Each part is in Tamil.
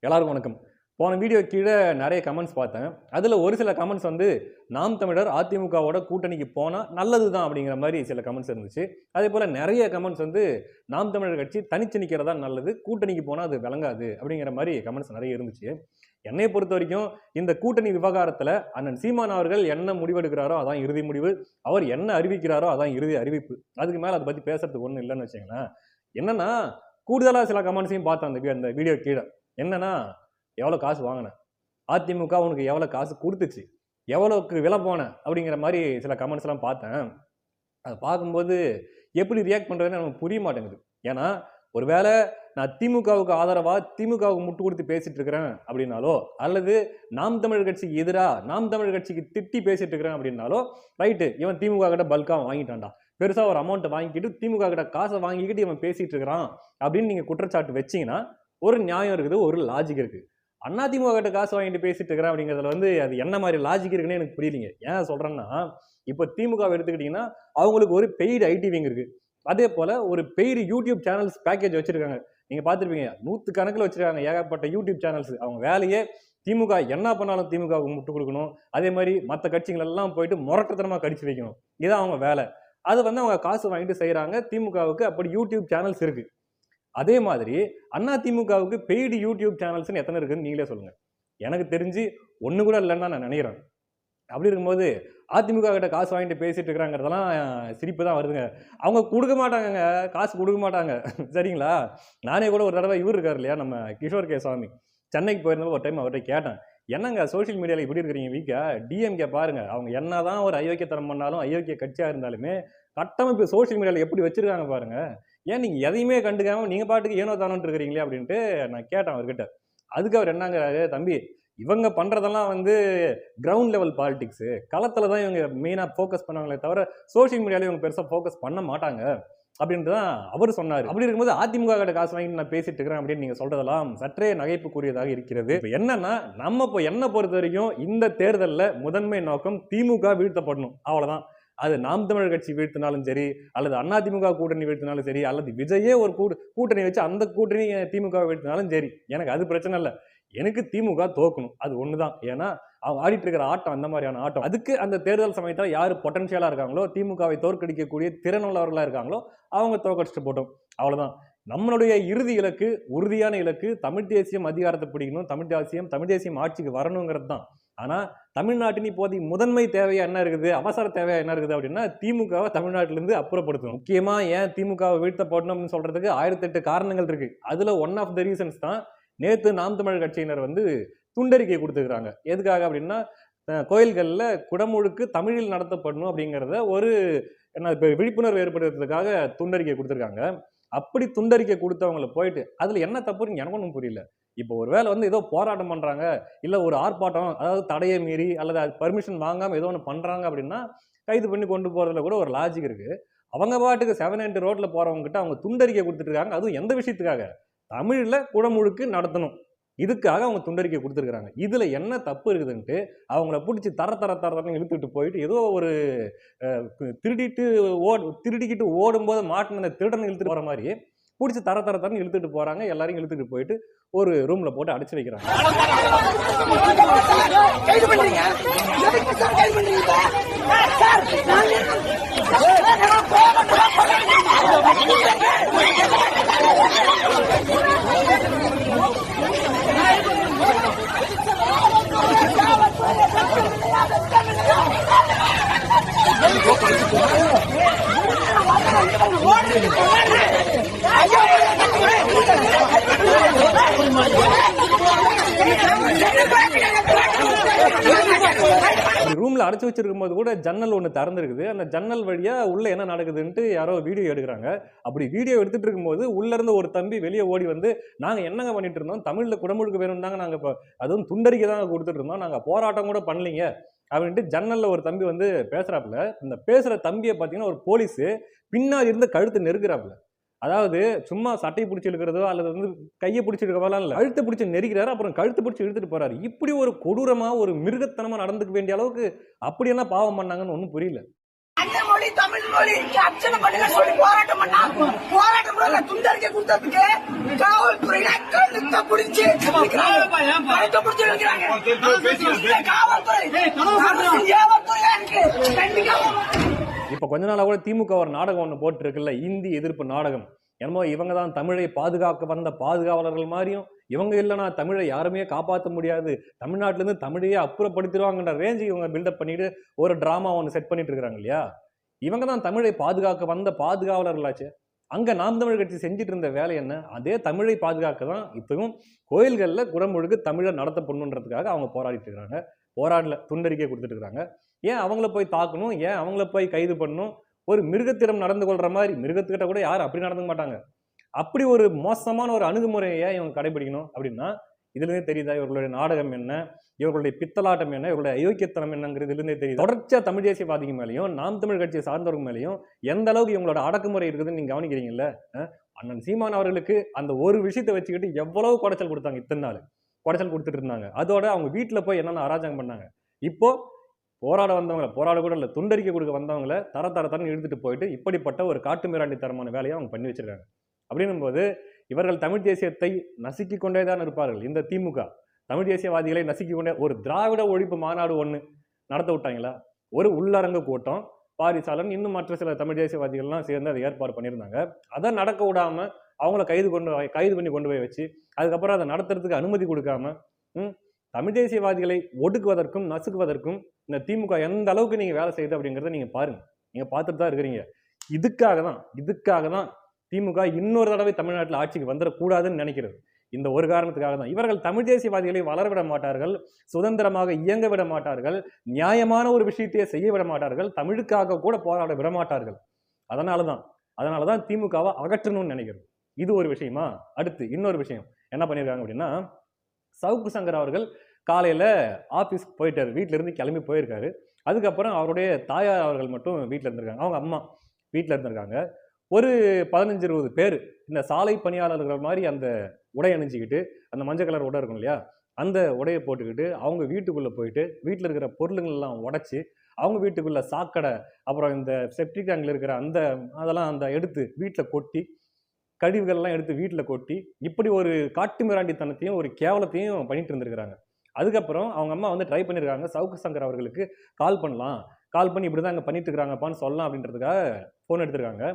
எல்லாருக்கும் வணக்கம். போன வீடியோ கீழே நிறைய கமெண்ட்ஸ் பார்த்தேன். அதில் ஒரு சில கமெண்ட்ஸ் வந்து நாம் தமிழர் அதிமுகவோட கூட்டணிக்கு போனால் நல்லது தான் அப்படிங்கிற மாதிரி சில கமெண்ட்ஸ் இருந்துச்சு. அதே போல் நிறைய கமெண்ட்ஸ் வந்து நாம் தமிழர் கட்சி தனிச்சு நிற்கிறதா நல்லது, கூட்டணிக்கு போனால் அது விளங்காது அப்படிங்கிற மாதிரி கமெண்ட்ஸ் நிறைய இருந்துச்சு. என்னை பொறுத்த வரைக்கும் இந்த கூட்டணி விவகாரத்தில் அண்ணன் சீமான் அவர்கள் என்ன முடிவெடுக்கிறாரோ அதான் இறுதி முடிவு, அவர் என்ன அறிவிக்கிறாரோ அதான் இறுதி அறிவிப்பு. அதுக்கு மேலே அதை பற்றி பேசுறதுக்கு ஒன்றும் இல்லைன்னு வச்சுங்களேன். என்னன்னா கூடுதலாக சில கமெண்ட்ஸையும் பார்த்தேன் அந்த வீடியோ கீழே. என்னன்னா, எவ்வளோ காசு வாங்கின, அதிமுக உனக்கு எவ்வளோ காசு கொடுத்துச்சு, எவ்வளோக்கு விலை போன அப்படிங்கிற மாதிரி சில கமெண்ட்ஸ் எல்லாம் பார்த்தேன். அதை பார்க்கும்போது எப்படி ரியாக்ட் பண்ணுறதுன்னு நமக்கு புரிய மாட்டேங்குது. ஏன்னா ஒருவேளை நான் திமுகவுக்கு ஆதரவாக திமுகவுக்கு முட்டு கொடுத்து பேசிட்டு இருக்கிறேன் அப்படின்னாலோ, அல்லது நாம் தமிழர் கட்சிக்கு எதிராக நாம் தமிழர் கட்சிக்கு திட்டி பேசிட்டு இருக்கிறேன் அப்படின்னாலோ, ரைட்டு, இவன் திமுக கிட்ட பல்காக வாங்கிட்டான்டா, பெருசாக ஒரு அமௌண்ட்டை வாங்கிக்கிட்டு திமுக கிட்ட காசை வாங்கிக்கிட்டு இவன் பேசிட்டு இருக்கிறான் அப்படின்னு நீங்கள் குற்றச்சாட்டு வச்சிங்கன்னா ஒரு நியாயம் இருக்குது, ஒரு லாஜிக் இருக்கு. அதிமுக கிட்ட காசு வாங்கிட்டு பேசிட்டு இருக்கிறேன் அப்படிங்கிறதுல வந்து அது என்ன மாதிரி லாஜிக் இருக்குன்னு எனக்கு புரியலீங்க. ஏன் சொல்றேன்னா, இப்போ திமுக எடுத்துக்கிட்டீங்கன்னா அவங்களுக்கு ஒரு பெய்டு ஐடி விங் இருக்கு, அதே போல ஒரு பெய்டு யூடியூப் சேனல்ஸ் பேக்கேஜ் வச்சிருக்காங்க. நீங்க பார்த்துருப்பீங்க, 100 கணக்கில் வச்சிருக்காங்க ஏகப்பட்ட யூடியூப் சேனல்ஸ். அவங்க வேலையே திமுக என்ன பண்ணாலும் திமுகவுக்கு முட்டு கொடுக்கணும், அதே மாதிரி மற்ற கட்சிகள் எல்லாம் போயிட்டு முரட்டத்தனமா கடிச்சு வைக்கணும், இதான் அவங்க வேலை. அதை வந்து அவங்க காசு வாங்கிட்டு செய்யறாங்க. திமுகவுக்கு அப்படி யூடியூப் சேனல்ஸ் இருக்கு. அதே மாதிரி அதிமுகவுக்கு பெய்டு யூடியூப் சேனல்ஸ்னு எத்தனை இருக்குன்னு நீங்களே சொல்லுங்க. எனக்கு தெரிஞ்சு ஒன்று கூட இல்லைன்னு நான் நினைக்கிறேன். அப்படி இருக்கும்போது அதிமுக கிட்ட காசு வாங்கிட்டு பேசிட்டு இருக்கிறாங்கிறதெல்லாம் சிரிப்பு தான் வருதுங்க. அவங்க கொடுக்க மாட்டாங்கங்க, காசு கொடுக்க மாட்டாங்க. சரிங்களா? நானே கூட ஒரு தடவை இவர் இருக்காரு இல்லையா, நம்ம கிஷோர் கே சாமி, சென்னைக்கு போயிருந்தப்போ ஒரு டைம் அவர்கிட்ட கேட்டேன், என்னங்க சோசியல் மீடியாவில் இப்படி இருக்கிறீங்க வீக்கா, டிஎம்கே பாருங்க, அவங்க என்னதான் ஒரு அயோக்கியத்தனம் பண்ணாலும் அயோக்கிய கட்சியாக இருந்தாலுமே கட்டமைப்பு சோசியல் மீடியாவில் எப்படி வச்சிருக்காங்க பாருங்க, ஏன் நீங்கள் எதையுமே கண்டுக்காம நீங்கள் பாட்டுக்கு ஏனோ தானோன்னு இருக்கிறீங்களே அப்படின்ட்டு நான் கேட்டேன் அவர்கிட்ட. அதுக்கு அவர் என்னங்கிறாரு, தம்பி இவங்க பண்ணுறதெல்லாம் வந்து கிரவுண்ட் லெவல் பாலிடிக்ஸு, களத்தில் தான் இவங்க மெயினாக ஃபோக்கஸ் பண்ணுவாங்களே தவிர சோஷியல் மீடியாவில் இவங்க பெருசாக ஃபோக்கஸ் பண்ண மாட்டாங்க அப்படின்ட்டு தான் அவர் சொன்னார். அப்படி இருக்கும்போது அதிமுக கிட்ட காசு வாங்கிட்டு நான் பேசிட்டு இருக்கிறேன் அப்படின்னு நீங்கள் சொல்றதெல்லாம் சற்றே நகைப்புக்குரியதாக இருக்கிறது. இப்போ என்னன்னா, நம்ம இப்போ என்ன பொறுத்த வரைக்கும் இந்த தேர்தலில் முதன்மை நோக்கம் திமுக வீழ்த்தப்படணும், அவ்வளோதான். அது நாம் தமிழர் கட்சி வீழ்த்தினாலும் சரி, அல்லது அதிமுக கூட்டணி வீழ்த்தினாலும் சரி, அல்லது விஜயே ஒரு கூட்டணி வச்சு அந்த கூட்டணி திமுக வீழ்த்தினாலும் சரி, எனக்கு அது பிரச்சனை இல்லை. எனக்கு திமுக தோக்கணும், அது ஒண்ணுதான். ஏன்னா அவங்க ஆடிட்டு இருக்கிற ஆட்டம் அந்த மாதிரியான ஆட்டம். அதுக்கு அந்த தேர்தல் சமயத்தில் யாரு பொட்டன்ஷியலா இருக்காங்களோ, திமுகவை தோற்கடிக்கக்கூடிய திறனுள்ளவர்களா இருக்காங்களோ அவங்க தோற்கடிச்சுட்டு போட்டோம், அவ்வளவுதான். நம்மளுடைய இறுதி இலக்கு, உறுதியான இலக்கு, தமிழ் தேசியம் அதிகாரத்தை பிடிக்கணும், தமிழ் தேசியம் ஆட்சிக்கு வரணுங்கிறது தான். ஆனா தமிழ்நாட்டின் இப்போதைக்கு முதன்மை தேவையா என்ன இருக்குது, அவசர தேவையா என்ன இருக்குது அப்படின்னா, திமுகவை தமிழ்நாட்டிலிருந்து அப்புறப்படுத்தணும். முக்கியமா ஏன் திமுகவை வீழ்த்தப்படணும் அப்படின்னு சொல்றதுக்கு 1008 காரணங்கள் இருக்கு. அதுல ஒன் ஆஃப் த ரீசன்ஸ் தான் நேத்து நாம் தமிழர் கட்சியினர் வந்து துண்டறிக்கை கொடுத்துருக்காங்க. எதுக்காக அப்படின்னா, கோயில்கள்ல குடமுழுக்கு தமிழில் நடத்தப்படணும் அப்படிங்கிறத ஒரு விழிப்புணர்வு ஏற்படுத்துறதுக்காக துண்டறிக்கை கொடுத்துருக்காங்க. அப்படி துண்டறிக்கை கொடுத்தவங்களை போயிட்டு அதுல என்ன தப்புன்னு எனக்கு ஒன்றும் புரியல. இப்போ ஒரு வேளை வந்து ஏதோ போராட்டம் பண்றாங்க, இல்ல ஒரு ஆர்ப்பாட்டம், அதாவது தடையை மீறி அல்லது பர்மிஷன் வாங்காம ஏதோ ஒன்று பண்றாங்க அப்படின்னா கைது பண்ணி கொண்டு போறதுல கூட ஒரு லாஜிக் இருக்கு. அவங்க பாட்டுக்கு 7 ரோட்ல போறவங்க கிட்ட அவங்க துண்டறிக்கை கொடுத்துட்டு இருக்காங்க. அதுவும் எந்த விஷயத்துக்காக? தமிழ்ல குடமுழுக்கு நடத்தணும், இதுக்காக அவங்க துண்டறிக்கை கொடுத்துருக்காங்க. இதுல என்ன தப்பு இருக்குதுன்ட்டு அவங்கள பிடிச்சி தர இழுத்துட்டு போயிட்டு ஏதோ ஒரு திருடிக்கிட்டு ஓடும்போது மாட்டின திருடனை இழுத்துட்டு போற மாதிரி பிடிச்சி தரன்னு இழுத்துட்டு போறாங்க. எல்லாரையும் இழுத்துட்டு போயிட்டு ஒரு ரூம்ல போட்டு அடைச்சு வைக்கிறாங்க. ரூம்ல அடைச்சு வச்சிருக்கும் போது கூட ஜன்னல் ஒண்ணு திறந்துருக்குது. அந்த ஜன்னல் வழியா உள்ள என்ன நடக்குதுன்ட்டு யாரோ வீடியோ எடுக்கிறாங்க. அப்படி வீடியோ எடுத்துட்டு இருக்கும்போது உள்ள இருந்து ஒரு தம்பி வெளியே ஓடி வந்து, நாங்க என்னங்க பண்ணிட்டு இருந்தோம், தமிழ்ல குடமுழுக்கு வேணும் தாங்க நாங்க அதுவும் துண்டறிக்கை தாங்க கொடுத்துட்டு இருந்தோம், நாங்க போராட்டம் கூட பண்ணலீங்க அப்படின்ட்டு ஜன்னல்ல ஒரு தம்பி வந்து பேசுறாப்புல. இந்த பேசுற தம்பியை பாத்தீங்கன்னா ஒரு போலீஸ் பின்னாடி இருந்து கழுத்து நெருக்கிறாப்புல. அதாவது சும்மா சட்டையை பிடிச்சி இழுக்கிறதோ அல்லது வந்து கையை பிடிச்சி இழுக்கிறதெல்லாம் இல்லை, கழுத்தை பிடிச்சி நெருக்கிறாரு, அப்புறம் கழுத்தை பிடிச்சி இழுத்துட்டு போறாரு. இப்படி ஒரு கொடூரமா ஒரு மிருகத்தனமா நடந்துக்க வேண்டிய அளவுக்கு அப்படி என்ன பாவம் பண்ணாங்கன்னு ஒன்றும் புரியல. அன்னை மொழி தமிழ் மொழி அர்ச்சனை பண்ணுங்க சொல்லி போராட்டம் பண்ணா போராட்டம் பண்ணல துண்டறிக்கை கொடுத்ததுக்கு காவல்துறையில கழுத்தை பிடிச்சி கழுத்தை பிடிச்சி வைக்கிறாங்க. காவல்துறை ஏவல்துறையா இருக்கு. இப்ப கொஞ்ச நாளா கூட திமுக ஒரு நாடகம் ஒண்ணு போட்டு இருக்குல்ல, இந்தி எதிர்ப்பு நாடகம். என்னமோ இவங்க தான் தமிழை பாதுகாக்க வந்த பாதுகாவலர்கள் மாதிரியும், இவங்க இல்லைன்னா தமிழை யாருமே காப்பாற்ற முடியாது, தமிழ்நாட்டில இருந்து தமிழையே அப்புறப்படுத்திடுவாங்கன்ற ரேஞ்சு இவங்க பில்டப் பண்ணிட்டு ஒரு டிராமா ஒன்று செட் பண்ணிட்டு இருக்காங்க இல்லையா. இவங்க தான் தமிழை பாதுகாக்க வந்த பாதுகாவலர்களாச்சு. அங்க நாம் தமிழ் கட்சி செஞ்சுட்டு இருந்த வேலை என்ன? அதே தமிழை பாதுகாக்க தான் இப்பவும் கோயில்கள்ல குடமுழுக்கு தமிழை நடத்தப்படணுன்றதுக்காக அவங்க போராடிட்டு இருக்காங்க. போராடல, துண்டறிக்கை கொடுத்துட்டு இருக்காங்க. ஏன் அவங்கள போய் தாக்கணும்? ஏன் அவங்கள போய் கைது பண்ணணும்? ஒரு மிருகத்திடம் நடந்து கொள்ற மாதிரி, மிருகத்துக்கிட்ட கூட யாரும் அப்படி நடந்துக்க மாட்டாங்க. அப்படி ஒரு மோசமான ஒரு அணுகுமுறையை இவங்க கடைபிடிக்கணும் அப்படின்னா இதுல தெரியுதா இவர்களுடைய நாடகம் என்ன, இவர்களுடைய பித்தலாட்டம் என்ன, இவர்களுடைய அயோக்கியத்தனம் என்னங்கிறது இதுல தெரியுது. தொடர்ச்சியா தமிழ் தேசியவாதிக்கு மேலையும் நாம் தமிழ் கட்சியை சார்ந்தவர்கள் மேலையும் எந்த அளவுக்கு இவங்களோட அடக்குமுறை இருக்குதுன்னு நீங்க கவனிக்கிறீங்கல்ல. அண்ணன் சீமான் அவர்களுக்கு அந்த ஒரு விஷயத்தை வச்சுக்கிட்டு எவ்வளவு குடைச்சல் கொடுத்தாங்க, இத்தனை நாள் குடைச்சல் கொடுத்துட்டு இருந்தாங்க. அதோட அவங்க வீட்டுல போய் என்னென்ன அராஜகம் பண்ணாங்க. இப்போ போராட வந்தவங்களை, போராட கூட இல்லை, துண்டறிக்கை கொடுக்க வந்தவங்களை தரன்னு இழுத்துட்டு போயிட்டு இப்படிப்பட்ட ஒரு காட்டு மிராண்டித்தனமான வேலையை அவங்க பண்ணி வச்சிருக்காங்க. அப்படின்னும் போது இவர்கள் தமிழ் தேசியத்தை நசுக்கி கொண்டேதான் இருப்பார்கள். இந்த திமுக தமிழ் தேசியவாதிகளை நசுக்கி கொண்டே ஒரு திராவிட ஒழிப்பு மாநாடு ஒண்ணு நடத்த விட்டாங்களா? ஒரு உள்ளரங்கு கூட்டம், பாரிசாலன், இன்னும் மற்ற சில தமிழ் தேசியவாதிகள்லாம் சேர்ந்து அதை ஏற்பாடு பண்ணியிருந்தாங்க. அதை நடக்க விடாம அவங்கள கைது பண்ணி கொண்டு போய் வச்சு அதுக்கப்புறம் அதை நடத்துறதுக்கு அனுமதி கொடுக்காம தமிழ் தேசியவாதிகளை ஒடுக்குவதற்கும் நசுக்குவதற்கும் இந்த திமுக எந்த அளவுக்கு நீங்க வேலை செய்யுது அப்படிங்கிறத நீங்க பாருங்க. நீங்க பார்த்துட்டு தான் இருக்கிறீங்க. இதுக்காக தான் திமுக இன்னொரு தடவை தமிழ்நாட்டில் ஆட்சிக்கு வந்துடக்கூடாதுன்னு நினைக்கிறது. இந்த ஒரு காரணத்துக்காக தான். இவர்கள் தமிழ் தேசியவாதிகளை வளரவிட மாட்டார்கள், சுதந்திரமாக இயங்க விட மாட்டார்கள், நியாயமான ஒரு விஷயத்தையே செய்ய விட மாட்டார்கள், தமிழுக்காக கூட போராட விட மாட்டார்கள். அதனாலதான் திமுகவை அகற்றணும்னு நினைக்கிறது. இது ஒரு விஷயமா. அடுத்து இன்னொரு விஷயம் என்ன பண்ணியிருக்காங்க அப்படின்னா, சவுக்கு சங்கர் அவர்கள் காலையில ஆபீஸ்க்கு போயிட்டாரு, வீட்டுல இருந்து கிளம்பி போயிருக்காரு. அதுக்கப்புறம் அவருடைய தாயார் அவர்கள் மட்டும் வீட்டுல இருந்திருக்காங்க, அவங்க அம்மா வீட்டுல இருந்திருக்காங்க. ஒரு 15-20 பேர் இந்த சாலை பணியாளர்கள் மாதிரி அந்த உடை அணிஞ்சிக்கிட்டு, அந்த மஞ்சள் கலர் உடை இருக்கும் இல்லையா, அந்த உடையை போட்டுக்கிட்டு அவங்க வீட்டுக்குள்ள போயிட்டு வீட்டில் இருக்கிற பொருளுங்கள் எல்லாம் உடைச்சி அவங்க வீட்டுக்குள்ள சாக்கடை, அப்புறம் இந்த செப்டிக் டேங்க்ல இருக்கிற அதெல்லாம் எடுத்து வீட்டில் கொட்டி, கழிவுகள்லாம் எடுத்து வீட்டில் கொட்டி, இப்படி ஒரு காட்டு மிராண்டித்தனத்தையும் ஒரு கேவலத்தையும் பண்ணிட்டு இருந்திருக்கிறாங்க. அதுக்கப்புறம் அவங்க அம்மா ட்ரை பண்ணியிருக்காங்க, சவுக்கு சங்கர் அவர்களுக்கு கால் பண்ணி இப்படிதான் அங்கே பண்ணிட்டு இருக்கிறாங்கப்பான்னு சொல்லலாம் அப்படின்றதுக்காக ஃபோன் எடுத்திருக்காங்க.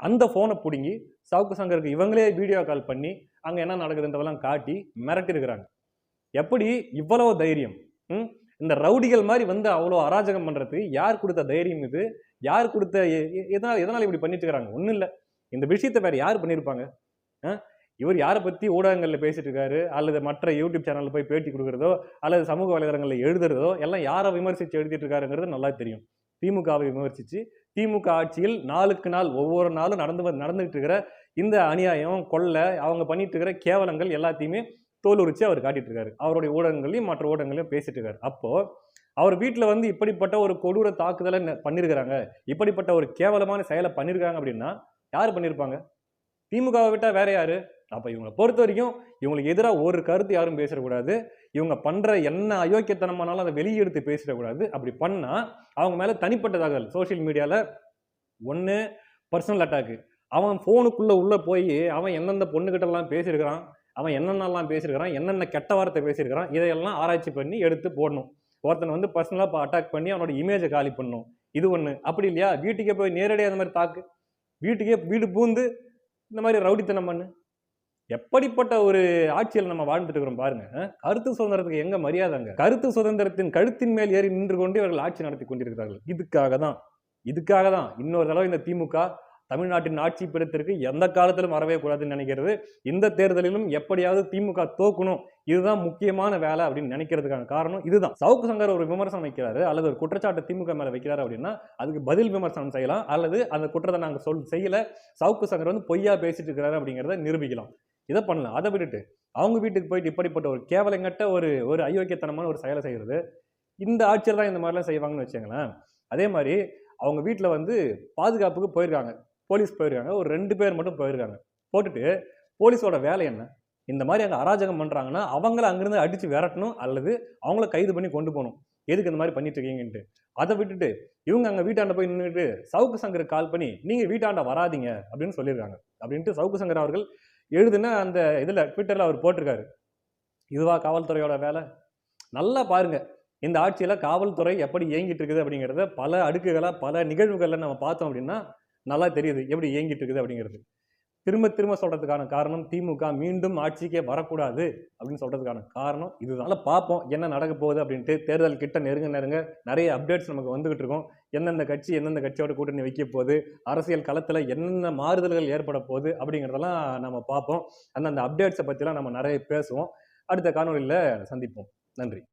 அந்த ஃபோனை பிடுங்கி சவுக்கு சங்கருக்கு இவங்களே வீடியோ கால் பண்ணி அங்கே என்ன நடக்குதுன்றதெல்லாம் காட்டி மிரட்டி இருக்கிறாங்க. எப்படி இவ்வளவு தைரியம்? இந்த ரவுடிகள் மாதிரி அவ்வளோ அராஜகம் பண்றதுக்கு யார் கொடுத்த தைரியம் இது? யார் கொடுத்த எதனால இப்படி பண்ணிட்டு இருக்கிறாங்க? ஒன்றும் இல்லை, இந்த விஷயத்தை வேற யார் பண்ணியிருப்பாங்க? இவர் யாரை பத்தி ஊடகங்கள்ல பேசிட்டு இருக்காரு, அல்லது மற்ற யூடியூப் சேனல்ல போய் பேட்டி கொடுக்கறதோ, அல்லது சமூக வலைதளங்களில் எழுதுறதோ எல்லாம் யாரை விமர்சிச்சு எழுதிட்டு இருக்காருங்கிறது நல்லா தெரியும். திமுகவை விமர்சிச்சு, திமுக ஆட்சியில் நாளுக்கு நாள் ஒவ்வொரு நாளும் நடந்துகிட்டு இருக்கிற இந்த அநியாயம், கொள்ளை, அவங்க பண்ணிட்டு இருக்கிற கேவலங்கள் எல்லாத்தையுமே தோல் உரிச்சு அவர் காட்டிட்டு இருக்காரு. அவருடைய ஊடகங்களையும் மற்ற ஊடகங்களையும் பேசிட்டு இருக்காரு. அப்போ அவர் வீட்டில் இப்படிப்பட்ட ஒரு கொடூர தாக்குதலை பண்ணியிருக்கிறாங்க, இப்படிப்பட்ட ஒரு கேவலமான செயலை பண்ணியிருக்காங்க அப்படின்னா யார் பண்ணியிருப்பாங்க? திமுகவை விட்டா வேற யாரு? அப்ப இவங்களை பொறுத்த வரைக்கும் இவங்களுக்கு எதிராக ஒரு கருத்து யாரும் பேசிடக்கூடாது, இவங்க பண்ற என்ன அயோக்கியத்தனமானாலும் அதை வெளியெடுத்து பேசிடக்கூடாது. அப்படி பண்ணா அவங்க மேல தனிப்பட்ட தகவல் சோசியல் மீடியால ஒன்று பர்சனல் அட்டாக்கு, அவன் ஃபோனுக்குள்ள உள்ள போய் அவன் எந்தெந்த பொண்ணுகிட்ட எல்லாம் பேசியிருக்கிறான், அவன் என்னென்னலாம் பேசியிருக்கிறான், என்னென்ன கெட்ட வார்த்தை பேசியிருக்கிறான், இதையெல்லாம் ஆராய்ச்சி பண்ணி எடுத்து போடணும். ஒருத்தனை பர்சனலாக அட்டாக் பண்ணி அவனோட இமேஜை காலி பண்ணணும். இது ஒன்று. அப்படி இல்லையா, வீட்டுக்கே போய் நேரடியாக அந்த மாதிரி தாக்கு, வீடு பூந்து இந்த மாதிரி ரவுடித்தனம் பண்ணு. எப்படிப்பட்ட ஒரு ஆட்சியில் நம்ம வாழ்ந்துட்டு இருக்கிறோம் பாருங்க. கருத்து சுதந்திரத்துக்கு எங்க மரியாதைங்க? கருத்து சுதந்திரத்தின் கழுத்தின் மேல் ஏறி நின்று கொண்டு இவர்கள் ஆட்சி நடத்தி கொண்டிருக்கிறார்கள். இதுக்காக தான் இன்னொரு தடவை இந்த திமுக தமிழ்நாட்டின் ஆட்சி பிடித்திற்கு எந்த காலத்திலும் வரவே கூடாதுன்னு நினைக்கிறது. இந்த தேர்தலிலும் எப்படியாவது திமுக தோக்கணும், இதுதான் முக்கியமான வேலை அப்படின்னு நினைக்கிறதுக்கான காரணம் இதுதான். சவுக்கு சங்கர் ஒரு விமர்சனம் வைக்கிறாரு அல்லது ஒரு குற்றச்சாட்டு திமுக மேல வைக்கிறாரு அப்படின்னா அதுக்கு பதில் விமர்சனம் செய்யலாம், அல்லது அந்த குற்றத்தை நாங்க செய்யல, சவுக்கு சங்கர் பொய்யா பேசிட்டு இருக்கிறாரு அப்படிங்கிறத நிரூபிக்கலாம். இதை பண்ணலாம். அதை விட்டுட்டு அவங்க வீட்டுக்கு போயிட்டு இப்படிப்பட்ட ஒரு கேவலங்கட்ட ஒரு அயோக்கியத்தனமான ஒரு செயலை செய்யறது இந்த ஆட்சியில் தான் இந்த மாதிரிலாம் செய்வாங்கன்னு வச்சுங்களேன். அதே மாதிரி அவங்க வீட்டில் பாதுகாப்புக்கு போயிருக்காங்க, போலீஸ் போயிருக்காங்க, ஒரு 2 பேர் மட்டும் போயிருக்காங்க. போட்டுட்டு போலீஸோட வேலை என்ன? இந்த மாதிரி அங்கே அராஜகம் பண்றாங்கன்னா அவங்கள அங்கிருந்து அடிச்சு விரட்டணும் அல்லது அவங்கள கைது பண்ணி கொண்டு போகணும். எதுக்கு இந்த மாதிரி பண்ணிட்டு இருக்கீங்கன்ட்டு. அதை விட்டுட்டு இவங்க அங்க வீட்டாண்ட போய் நின்றுட்டு சவுக்கு சங்கருக்கு கால் பண்ணி நீங்க வீட்டாண்ட வராதீங்க அப்படின்னு சொல்லியிருக்காங்க அப்படின்ட்டு சவுக்கு சங்கர் அவர்கள் எழுதுன அந்த இதுல ட்விட்டர்ல அவர் போட்டிருக்காரு. இதுவா காவல்துறையோட வேலை? நல்லா பாருங்க, இந்த ஆட்சியில காவல்துறை எப்படி இயங்கிட்டு இருக்குது அப்படிங்கிறத பல அடுக்குகளா பல நிகழ்வுகள்ல நம்ம பார்த்தோம் அப்படின்னா நல்லா தெரியுது எப்படி இயங்கிட்டு இருக்குது அப்படிங்கிறது. திரும்ப திரும்ப சொல்றதுக்கான காரணம் திமுக மீண்டும் ஆட்சிக்கே வரக்கூடாது அப்படின்னு சொல்றதுக்கான காரணம் இதுதான். பார்ப்போம் என்ன நடக்க போகுது அப்படின்ட்டு. தேர்தல் கிட்ட நெருங்க நெருங்க நிறைய அப்டேட்ஸ் நமக்கு வந்துகிட்டு இருக்கும். எந்தெந்த கட்சி எந்தெந்த கட்சியோட கூட்டணி வைக்க போகுது, அரசியல் களத்துல என்னென்ன மாறுதல்கள் ஏற்பட போகுது அப்படிங்கிறதெல்லாம் நம்ம பார்ப்போம். அந்தந்த அப்டேட்ஸை பற்றிலாம் நம்ம நிறைய பேசுவோம். அடுத்த காணொலியில் சந்திப்போம். நன்றி.